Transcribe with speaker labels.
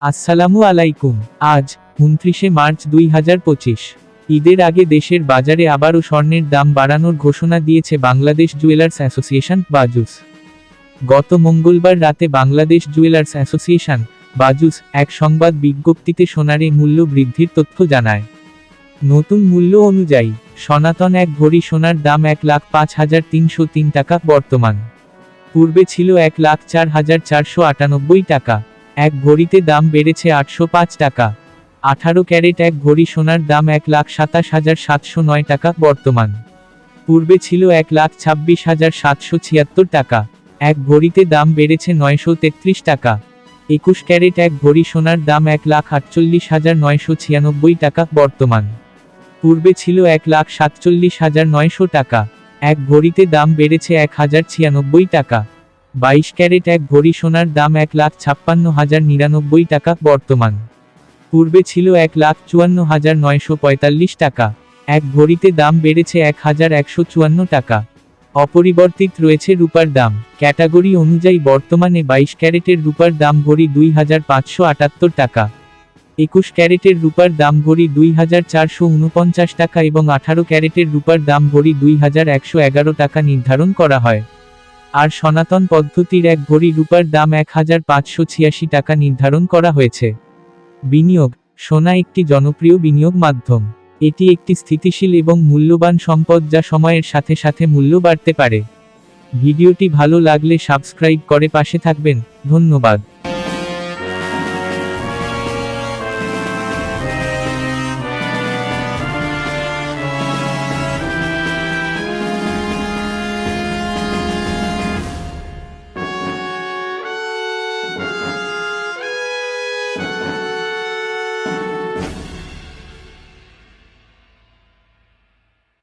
Speaker 1: আসসালামু আলাইকুম। আজ ২৯শে মার্চ ২০২৫। ঈদের আগে দেশের বাজারে আবারও স্বর্ণের দাম বাড়ানোর ঘোষণা দিয়েছে বাংলাদেশ জুয়েলার্স অ্যাসোসিয়েশন বাজুস। গত মঙ্গলবার রাতে বাংলাদেশ জুয়েলার্স অ্যাসোসিয়েশন বাজুস এক সংবাদ বিজ্ঞপ্তিতে সোনার মূল্য বৃদ্ধির তথ্য জানায়। নতুন মূল্য অনুযায়ী সনাতন এক ভরি সোনার দাম ১,০৫,৩০৩ টাকা বর্তমান। পূর্বে ছিল ১,০৪,৪৯৮ টাকা। এক ভরিতে দাম বেড়েছে ৮০৫ টাকা। ১৮ ক্যারেট এক ভরি সোনার দাম ১,২৭,৭০৯ টাকা বর্তমান। পূর্বে ছিল ১,২৬,৭৭৬ টাকা। এক ভরিতে দাম বেড়েছে ৯৩৩ টাকা। ২১ ক্যারেট এক ভরি সোনার দাম ১,৪৮,৯৯৬ টাকা বর্তমান। পূর্বে ছিল ১,৪৭,৯০০ টাকা। এক ভরিতে দাম বেড়েছে ১,০৯৬ টাকা। ২২ ক্যারেট এক ভরি সোনার দাম ১,৫৬,০৯৯ টাকা বর্তমান। পূর্বে ছিল ১,৫৪,৯৪৫ টাকা। এক ভরিতে দাম বেড়েছে ১,১৫৪ টাকা। অপরিবর্তিত রয়েছে রূপার দাম। ক্যাটাগরি অনুযায়ী বর্তমানে ২২ ক্যারেটের রূপার দাম ভরি ২,৫৭৮ টাকা। ২১ ক্যারেটের রূপার দাম ভরি ২,৪৪৯ টাকা এবং ১৮ ক্যারেটের রূপার দাম ভরি ২,১১১ টাকা নির্ধারণ করা হয়। আর সনাতন পদ্ধতির এক ভরি রূপার দাম ১,৫৮৬ টাকা নির্ধারণ করা হয়েছে। বিনিয়োগ: সোনা একটি জনপ্রিয় বিনিয়োগ মাধ্যম। এটি একটি স্থিতিশীল এবং মূল্যবান সম্পদ যা সময়ের সাথে সাথে মূল্য বাড়তে পারে। ভিডিওটি ভালো লাগলে সাবস্ক্রাইব করে পাশে থাকবেন। ধন্যবাদ।